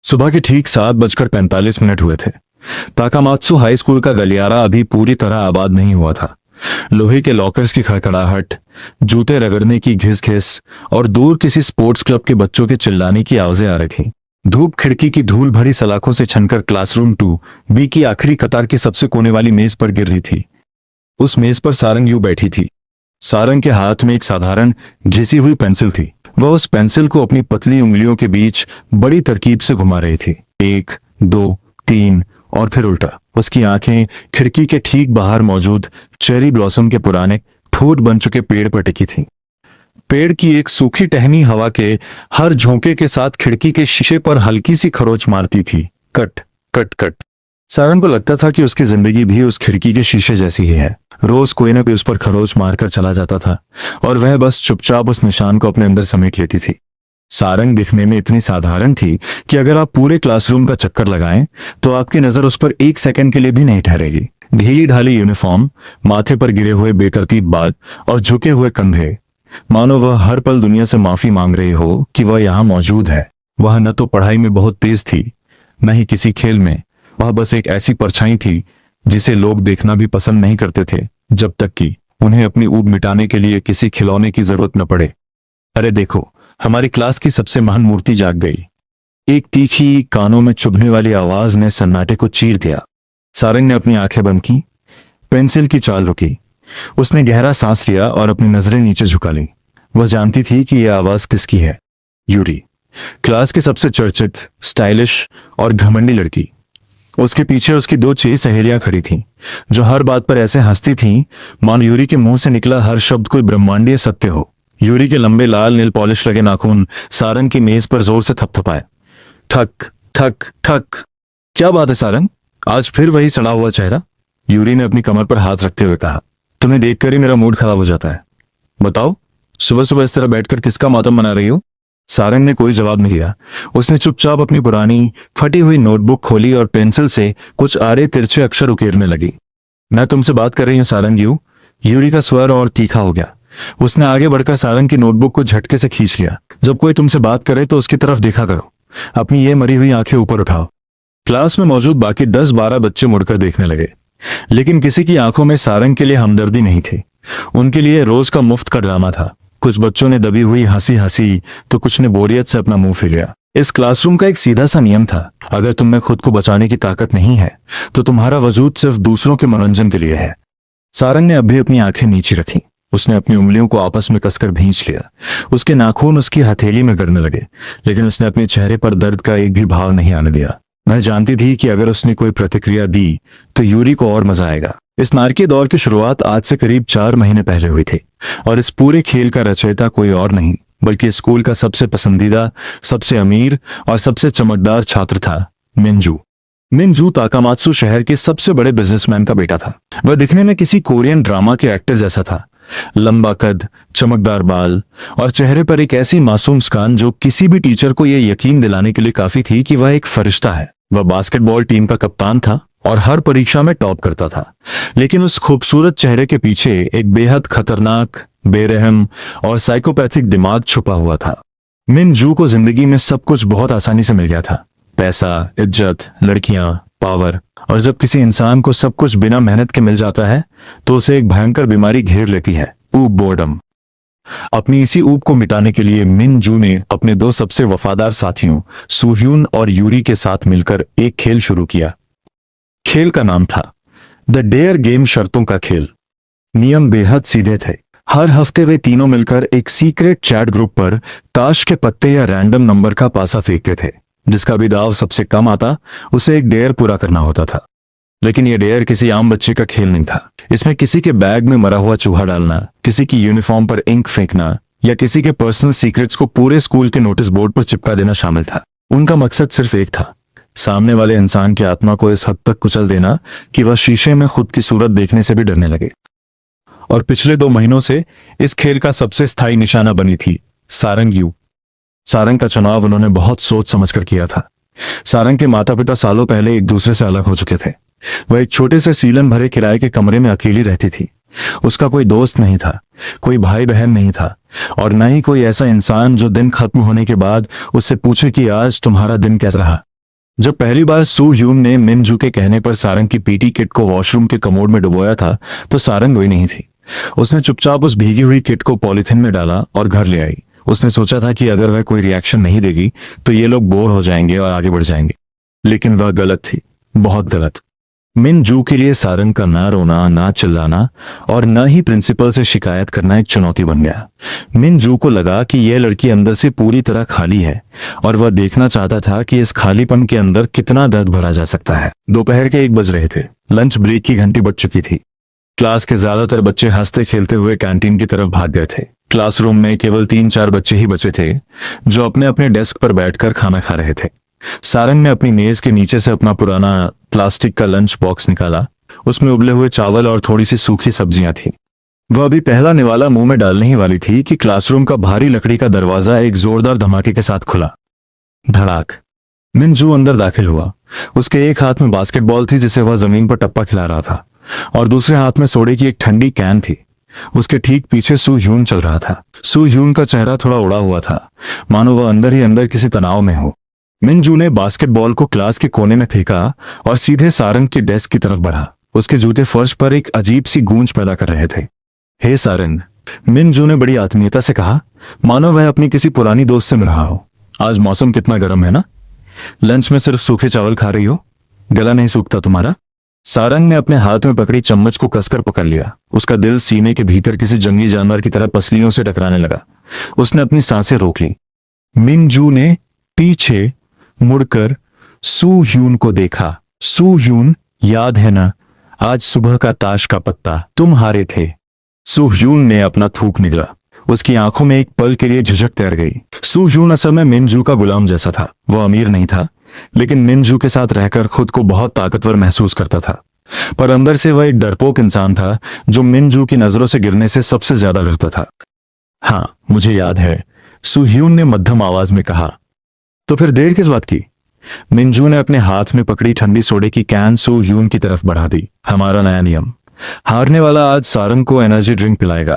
सुबह के ठीक 7:45 हुए थे। ताकामात्सु हाई स्कूल का गलियारा अभी पूरी तरह आबाद नहीं हुआ था। लोहे के लॉकर्स की खड़खड़ाहट, जूते रगड़ने की घिस-घिस और दूर किसी स्पोर्ट्स क्लब के बच्चों के चिल्लाने की आवाजें आ रही थीं। धूप खिड़की की धूल भरी सलाखों से छनकर क्लासरूम 2B की आखिरी कतार की सबसे कोने वाली मेज पर गिर रही थी। उस मेज पर सारंग यूं बैठी थी। सारंग के हाथ में एक साधारण घिसी हुई पेंसिल थी। वह उस पेंसिल को अपनी पतली उंगलियों के बीच बड़ी तरकीब से घुमा रही थी। 1, 2, 3 और फिर उल्टा। उसकी आंखें खिड़की के ठीक बाहर मौजूद चेरी ब्लॉसम के पुराने ठोट बन चुके पेड़ पर टिकी थी। पेड़ की एक सूखी टहनी हवा के हर झोंके के साथ खिड़की के शीशे पर हल्की सी खरोच मारती थी। Cut cut cut. सारंग को लगता था कि उसकी जिंदगी भी उस खिड़की के शीशे जैसी ही है। रोज कोई ना कोई उस पर खरोच मारकर चला जाता था और वह बस चुपचाप उस निशान को अपने अंदर समेट लेती थी। सारंग दिखने में इतनी साधारण थी कि अगर आप पूरे क्लासरूम का चक्कर लगाएं तो आपकी नजर उस पर एक सेकंड के लिए भी नहीं ठहरेगी। ढीली ढाली यूनिफॉर्म, माथे पर गिरे हुए बेतरतीब बाल और झुके हुए कंधे, मानो वह हर पल दुनिया से माफी मांग रही हो कि वह यहाँ मौजूद है। वह न तो पढ़ाई में बहुत तेज थी, न ही किसी खेल में। वह बस एक ऐसी परछाई थी जिसे लोग देखना भी पसंद नहीं करते थे, जब तक कि उन्हें अपनी ऊब मिटाने के लिए किसी खिलौने की जरूरत न पड़े। अरे देखो, हमारी क्लास की सबसे महान मूर्ति जाग गई। एक तीखी, कानों में चुभने वाली आवाज ने सन्नाटे को चीर दिया। सारंग ने अपनी आंखें बंद की, पेंसिल की चाल रुकी। उसने गहरा सांस लिया और अपनी नजरें नीचे झुका ली। वह जानती थी कि यह आवाज किसकी है। यूरी, क्लास की सबसे चर्चित, स्टाइलिश और घमंडी लड़की। उसके पीछे उसकी 2 6 सहेलियां खड़ी थीं, जो हर बात पर ऐसे हंसती थीं मानो यूरी के मुंह से निकला हर शब्द कोई ब्रह्मांडीय सत्य हो। यूरी के लंबे लाल नील पॉलिश लगे नाखून सारंग की मेज पर जोर से थपथपाए। ठक ठक ठक। क्या बात है सारंग, आज फिर वही सड़ा हुआ चेहरा? यूरी ने अपनी कमर पर हाथ रखते हुए कहा। तुम्हें देखकर ही मेरा मूड खराब हो जाता है। बताओ, सुबह सुबह इस तरह बैठकर किसका मातम मना रही हो? सारंग ने कोई जवाब नहीं दिया। उसने चुपचाप अपनी पुरानी फटी हुई नोटबुक खोली और पेंसिल से कुछ आड़े तिरछे अक्षर उकेरने लगी। मैं तुमसे बात कर रही हूँ सारंग। यूरी का स्वर और तीखा हो गया। उसने आगे बढ़कर सारंग की नोटबुक को झटके से खींच लिया। जब कोई तुमसे बात करे तो उसकी तरफ देखा करो। अपनी ये मरी हुई आंखें ऊपर उठाओ। क्लास में मौजूद बाकी 10-12 बच्चे मुड़कर देखने लगे, लेकिन किसी की आंखों में सारंग के लिए हमदर्दी नहीं थी। उनके लिए रोज का मुफ्त का ड्रामा था। कुछ बच्चों ने दबी हुई हंसी हंसी तो कुछ ने बोरियत से अपना मुंह फेर लिया। इस क्लासरूम का एक सीधा सा नियम था, अगर तुम में खुद को बचाने की ताकत नहीं है तो तुम्हारा वजूद सिर्फ दूसरों के मनोरंजन के लिए है। सारंग ने अभी अपनी आंखें नीचे रखी। उसने अपनी उंगलियों को आपस में कसकर भींच लिया। उसके नाखून उसकी हथेली में गड़ने लगे, लेकिन उसने अपने चेहरे पर दर्द का एक भी भाव नहीं आने दिया। वह जानती थी कि अगर उसने कोई प्रतिक्रिया दी तो यूरी को और मजा आएगा। इस नारकीय दौर की शुरुआत आज से करीब 4 महीने पहले हुई थी और इस पूरे खेल का रचयिता कोई और नहीं बल्कि स्कूल का सबसे पसंदीदा, सबसे अमीर और सबसे चमकदार छात्र था मिंजू। मिंजू ताकामात्सु शहर के सबसे बड़े बिजनेसमैन का बेटा था। वह दिखने में किसी कोरियन ड्रामा के एक्टर जैसा था। लंबा कद, चमकदार बाल और चेहरे पर एक ऐसी मासूम मुस्कान जो किसी भी टीचर को यह यकीन दिलाने के लिए काफी थी कि वह एक फरिश्ता है। वह बास्केटबॉल टीम का कप्तान था और हर परीक्षा में टॉप करता था, लेकिन उस खूबसूरत चेहरे के पीछे एक बेहद खतरनाक, बेरहम और साइकोपैथिक दिमाग छुपा हुआ था। मिंजू को जिंदगी में सब कुछ बहुत आसानी से मिल गया था। पैसा, इज्जत, लड़कियां, पावर। और जब किसी इंसान को सब कुछ बिना मेहनत के मिल जाता है तो उसे एक भयंकर बीमारी घेर लेती है, ऊब, बोर्डम। अपनी इसी ऊब को मिटाने के लिए मिंजू ने अपने 2 सबसे वफादार साथियों सुह्यून और यूरी के साथ मिलकर एक खेल शुरू किया। खेल का नाम था द डेयर गेम, शर्तों का खेल। नियम बेहद सीधे थे। हर हफ्ते वे तीनों मिलकर एक सीक्रेट चैट ग्रुप पर ताश के पत्ते या रैंडम नंबर का पासा फेंकते थे। जिसका भी दाव सबसे कम आता उसे एक डेयर पूरा करना होता था। लेकिन यह डेयर किसी आम बच्चे का खेल नहीं था। इसमें किसी के बैग में मरा हुआ चूहा डालना, किसी की यूनिफॉर्म पर इंक फेंकना या किसी के पर्सनल सीक्रेट्स को पूरे स्कूल के नोटिस बोर्ड पर चिपका देना शामिल था। उनका मकसद सिर्फ एक था, सामने वाले इंसान की आत्मा को इस हद तक कुचल देना कि वह शीशे में खुद की सूरत देखने से भी डरने लगे। और पिछले 2 महीनों से इस खेल का सबसे स्थायी निशाना बनी थी सारंग। सारंग का चुनाव उन्होंने बहुत सोच समझकर किया था। सारंग के माता पिता सालों पहले एक दूसरे से अलग हो चुके थे। वह एक छोटे से सीलन भरे किराए के कमरे में अकेली रहती थी। उसका कोई दोस्त नहीं था, कोई भाई बहन नहीं था और न ही कोई ऐसा इंसान जो दिन खत्म होने के बाद उससे पूछे कि आज तुम्हारा दिन कैसा रहा। जब पहली बार सू ह्यून ने मिनजू के कहने पर सारंग की पीटी किट को वॉशरूम के कमोड में डुबोया था तो सारंग वही नहीं थी। उसने चुपचाप उस भीगी हुई किट को पॉलिथीन में डाला और घर ले आई। उसने सोचा था कि अगर वह कोई रिएक्शन नहीं देगी तो ये लोग बोर हो जाएंगे और आगे बढ़ जाएंगे, लेकिन वह गलत थी, बहुत गलत। मिनजू के लिए सारंग का ना रोना, ना चिल्लाना और न ही प्रिंसिपल से शिकायत करना एक चुनौती बन गया। मिनजू को लगा कि यह लड़की अंदर से पूरी तरह खाली है और वह देखना चाहता था कि इस खालीपन के अंदर कितना दर्द भरा जा सकता है। दोपहर के 1 बज रहे थे। लंच ब्रेक की घंटी बज चुकी थी। क्लास के ज्यादातर बच्चे हंसते खेलते हुए कैंटीन की तरफ भाग गए थे। क्लासरूम में केवल 3-4 बच्चे ही बचे थे जो अपने अपने डेस्क पर बैठकर खाना खा रहे थे। सारंग ने अपनी मेज के नीचे से अपना पुराना प्लास्टिक का लंच बॉक्स निकाला। उसमें उबले हुए चावल और थोड़ी सी सूखी सब्जियां थी। वह अभी पहला निवाला मुंह में डालने ही वाली थी कि क्लासरूम का भारी लकड़ी का दरवाजा एक जोरदार धमाके के साथ खुला। धड़ाक। मिनजू अंदर दाखिल हुआ। उसके एक हाथ में बास्केटबॉल थी जिसे वह जमीन पर टप्पा खिला रहा था और दूसरे हाथ में सोडे की एक ठंडी कैन थी। उसके ठीक पीछे सू ह्यून चल रहा था। सू ह्यून का चेहरा थोड़ा उड़ा हुआ था, मानो वह अंदर ही अंदर किसी तनाव में हो। मिनजू ने बास्केटबॉल को क्लास के कोने में फेंका और सीधे सारंग की डेस्क की तरफ बढ़ा। उसके जूते फर्श पर एक अजीब सी गूंज पैदा कर रहे थे। हे सारंग, मिनजू ने बड़ी आत्मीयता से कहा, मानो वह अपनी किसी पुरानी दोस्त से मिल रहा हो। आज मौसम कितना गर्म है ना? लंच में सिर्फ सूखे चावल खा रही हो, गला नहीं सूखता तुम्हारा? सारंग ने अपने हाथ में पकड़ी चम्मच को कसकर पकड़ लिया। उसका दिल सीने के भीतर किसी जंगली जानवर की तरह पसलियों से टकराने लगा। उसने अपनी सांसें रोक ली। मिनजू ने पीछे मुड़कर सू ह्यून को देखा। सू ह्यून, याद है ना, आज सुबह का ताश का पत्ता तुम हारे थे। सू ह्यून ने अपना थूक निगला। उसकी आंखों में एक पल के लिए झिझक तैर गई। सू ह्यून असल में मिनजू का गुलाम जैसा था। वह अमीर नहीं था, लेकिन मिनजू के साथ रहकर खुद को बहुत ताकतवर महसूस करता था। पर अंदर से वह एक डरपोक इंसान था जो मिनजू की नजरों से गिरने से सबसे ज्यादा डरता था। हाँ, मुझे याद है, सू ह्यून ने मध्यम आवाज में कहा। तो फिर देर किस बात की? मिनजू ने अपने हाथ में पकड़ी ठंडी सोडे की कैन सू ह्यून की तरफ बढ़ा दी। हमारा नया नियम, हारने वाला आज सारंग को एनर्जी ड्रिंक पिलाएगा,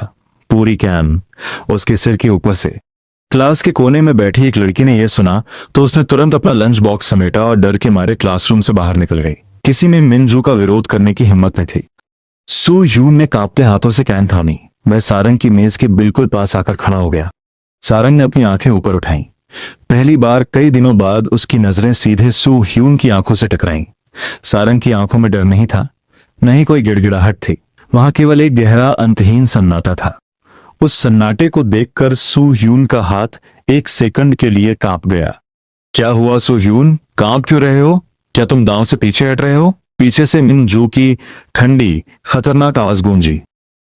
पूरी कैन, उसके सिर के ऊपर से। क्लास के कोने में बैठी एक लड़की ने यह सुना तो उसने तुरंत अपना लंच बॉक्स समेटा और डर के मारे क्लासरूम से बाहर निकल गई। किसी में मिनजू का विरोध करने की हिम्मत नहीं थी। सू ह्यून ने कांपते हाथों से कैन थामी। वह सारंग की मेज के बिल्कुल पास आकर खड़ा हो गया। सारंग ने अपनी आंखें ऊपर उठाई। पहली बार कई दिनों बाद उसकी नजरें सीधे सू ह्यून की आंखों से टकराईं। सारंग की आंखों में डर नहीं था, न ही कोई गिड़गिड़ाहट थी। वहां केवल एक गहरा अंतहीन सन्नाटा था। उस सन्नाटे को देखकर सू ह्यून का हाथ एक सेकंड के लिए कांप गया। क्या हुआ सू ह्यून, कांप क्यों रहे हो? क्या तुम दांव से पीछे हट रहे हो? पीछे से मिनजू की ठंडी खतरनाक आवाज गूंजी।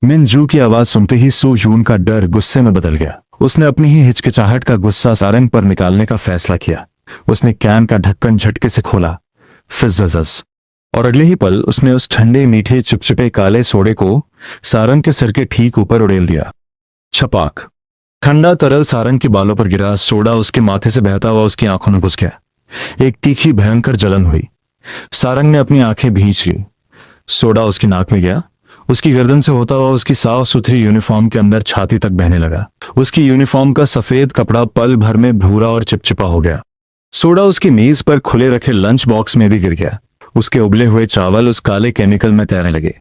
मिनजू की आवाज सुनते ही सू ह्यून का डर गुस्से में बदल गया। उसने अपनी ही हिचकिचाहट का गुस्सा सारंग पर निकालने का फैसला किया। उसने कैन का ढक्कन झटके से खोला, फिज़्ज़ज़, और अगले ही पल उसने उस ठंडे मीठे चिपचिपे काले सोडे को सारंग के सिर के ठीक ऊपर उड़ेल दिया। छपाक। ठंडा तरल सारंग के बालों पर गिरा। सोडा उसके माथे से बहता हुआ उसकी आंखों में घुस गया। एक तीखी भयंकर जलन हुई। सारंग ने अपनी आंखें भींच ली। सोडा उसकी नाक में गया। उसकी गर्दन से होता हुआ उसकी साफ सुथरी यूनिफॉर्म के अंदर छाती तक बहने लगा। उसकी यूनिफॉर्म का सफेद कपड़ा पल भर में भूरा और चिपचिपा हो गया। सोडा उसकी मेज पर खुले रखे लंच बॉक्स में भी गिर गया। उसके उबले हुए चावल उस काले केमिकल में तैरने लगे।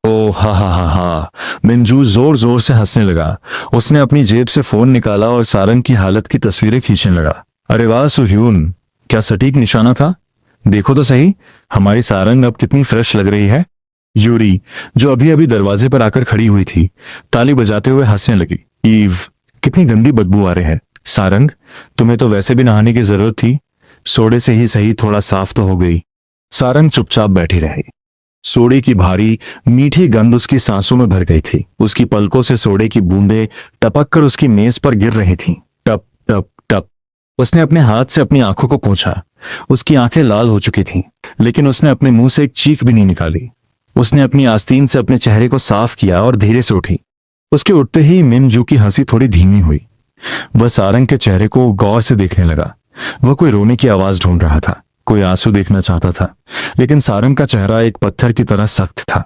ओ हा हा हा हा, मिनजू जोर जोर से हंसने लगा। उसने अपनी जेब से फोन निकाला और सारंग की हालत की तस्वीरें खींचने लगा। अरे वाह सू ह्यून, क्या सटीक निशाना था? देखो तो सही, हमारी सारंग अब कितनी फ्रेश लग रही है। यूरी, जो अभी अभी दरवाजे पर आकर खड़ी हुई थी, ताली बजाते हुए हंसने लगी। ईव, कितनी गंदी बदबू आ रही है। सारंग, तुम्हें तो वैसे भी नहाने की जरूरत थी, सोडे से ही सही थोड़ा साफ तो हो गई। सारंग चुपचाप बैठी रही। सोडे की भारी मीठी गंध उसकी सांसों में भर गई थी। उसकी पलकों से सोडे की बूंदें टपक कर उसकी मेज पर गिर रही थीं। टप टप टप। उसने अपने हाथ से अपनी आंखों को पोंछा। उसकी आंखें लाल हो चुकी थीं, लेकिन उसने अपने मुंह से एक चीख भी नहीं निकाली। उसने अपनी आस्तीन से अपने चेहरे को साफ किया और धीरे से उठी। उसके उठते ही मिनजू की हंसी थोड़ी धीमी हुई। वह सारंग के चेहरे को गौर से देखने लगा। वह कोई रोने की आवाज ढूंढ रहा था, कोई आंसू देखना चाहता था, लेकिन सारंग का चेहरा एक पत्थर की तरह सख्त था।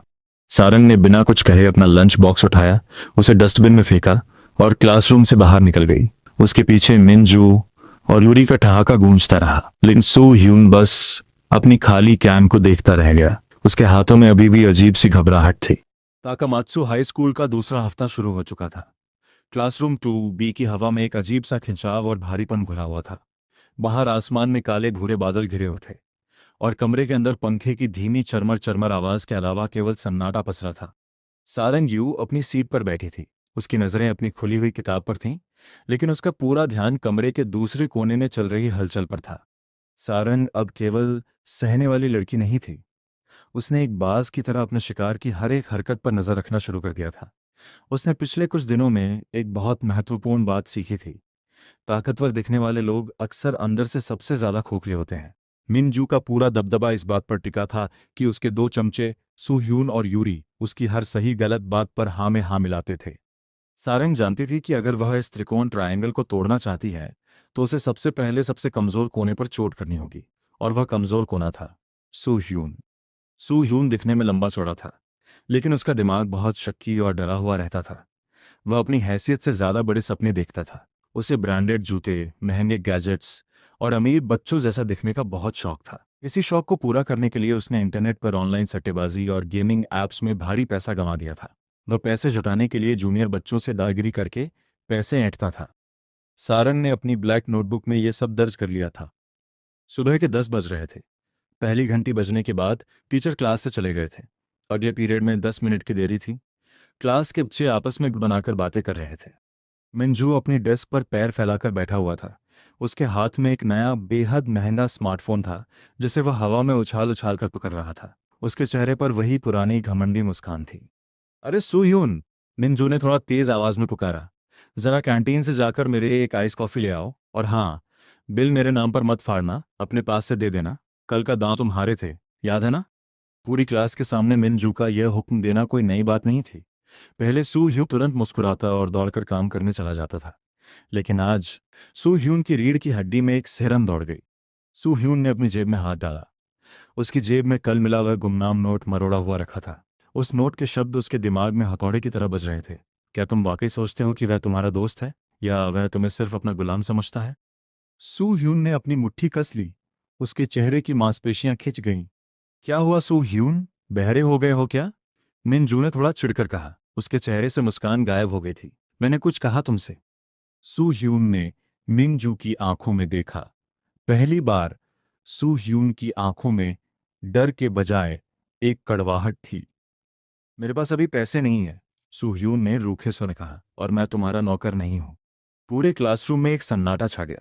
सारंग ने बिना कुछ कहे अपना लंच बॉक्स उठाया, उसे डस्टबिन में फेंका और क्लासरूम से बाहर निकल गई। उसके पीछे मिनजू, और यूरी का ठहाका गूंजता रहा, लेकिन सू ह्यून बस अपनी खाली कैन को देखता रह गया। उसके हाथों में अभी भी अजीब सी घबराहट थी। ताकामात्सु हाई स्कूल का दूसरा हफ्ता शुरू हो चुका था। क्लासरूम 2B की हवा में एक अजीब सा खिंचाव और भारीपन घुला हुआ था। बाहर आसमान में काले भूरे बादल घिरे हुए थे और कमरे के अंदर पंखे की धीमी चरमर चरमर आवाज के अलावा केवल सन्नाटा पसरा था। सारंग यू अपनी सीट पर बैठी थी। उसकी नजरें अपनी खुली हुई किताब पर थीं, लेकिन उसका पूरा ध्यान कमरे के दूसरे कोने में चल रही हलचल पर था। सारंग अब केवल सहने वाली लड़की नहीं थी। उसने एक बाज की तरह अपने शिकार की हर एक हरकत पर नजर रखना शुरू कर दिया था। उसने पिछले कुछ दिनों में एक बहुत महत्वपूर्ण बात सीखी थी। ताकतवर दिखने वाले लोग अक्सर अंदर से सबसे ज्यादा खोखले होते हैं। मिनजू का पूरा दबदबा इस बात पर टिका था कि उसके दो चमचे सुह्यून और यूरी उसकी हर सही गलत बात पर हाँ में हाँ मिलाते थे। सारंग जानती थी कि अगर वह इस त्रिकोण ट्रायंगल को तोड़ना चाहती है तो उसे सबसे पहले सबसे कमजोर कोने पर चोट करनी होगी, और वह कमजोर कोना था सुह्यून। सुह्यून दिखने में लंबा चौड़ा था, लेकिन उसका दिमाग बहुत शक्की और डरा हुआ रहता था। वह अपनी हैसियत से ज्यादा बड़े सपने देखता था। उसे ब्रांडेड जूते, महंगे गैजेट्स और अमीर बच्चों जैसा दिखने का बहुत शौक था। इसी शौक को पूरा करने के लिए उसने इंटरनेट पर ऑनलाइन सट्टेबाजी और गेमिंग ऐप्स में भारी पैसा गंवा दिया था। वह पैसे जुटाने के लिए जूनियर बच्चों से दागीरी करके पैसे ऐंठता था। सारंग ने अपनी ब्लैक नोटबुक में यह सब दर्ज कर लिया था। सुबह के 10 बज रहे थे। पहली घंटी बजने के बाद टीचर क्लास से चले गए थे। अगले पीरियड में 10 मिनट की देरी थी। क्लास के बच्चे आपस में बनाकर बातें कर रहे थे। मिंजू अपनी डेस्क पर पैर फैलाकर बैठा हुआ था। उसके हाथ में एक नया बेहद महंगा स्मार्टफोन था, जिसे वह हवा में उछाल उछाल कर पकड़ रहा था। उसके चेहरे पर वही पुरानी घमंडी मुस्कान थी। अरे सुह्यून, मिंजू ने थोड़ा तेज आवाज में पुकारा, जरा कैंटीन से जाकर मेरे एक आइस कॉफी ले आओ, और हाँ, बिल मेरे नाम पर मत फाड़ना, अपने पास से दे देना। कल का दांव तुम्हारे थे, याद है ना? पूरी क्लास के सामने मिंजू का यह हुक्म देना कोई नई बात नहीं थी। पहले सू ह्यून तुरंत मुस्कुराता और दौड़कर काम करने चला जाता था, लेकिन आज सू ह्यून की रीढ़ की हड्डी में एक सिहरन दौड़ गई। सू ह्यून ने अपनी जेब में हाथ डाला। उसकी जेब में कल मिला हुआ गुमनाम नोट मरोड़ा हुआ रखा था। उस नोट के शब्द उसके दिमाग में हथौड़े की तरह बज रहे थे। क्या तुम वाकई सोचते हो कि वह तुम्हारा दोस्त है, या वह तुम्हें सिर्फ अपना गुलाम समझता है? सू ह्यून ने अपनी मुट्ठी कस ली। उसके चेहरे की मांसपेशियां खिंच गईं। क्या हुआ सू ह्यून, बहरे हो गए हो क्या? मिनजू ने थोड़ा चिढ़कर कहा। उसके चेहरे से मुस्कान गायब हो गई थी। मैंने कुछ कहा तुमसे? सू ह्यून ने मिंजू की आंखों में देखा। पहली बार सू ह्यून की आंखों में डर के बजाय एक कड़वाहट थी। मेरे पास अभी पैसे नहीं है, सू ह्यून ने रूखे स्वर में कहा, और मैं तुम्हारा नौकर नहीं हूं। पूरे क्लासरूम में एक सन्नाटा छा गया।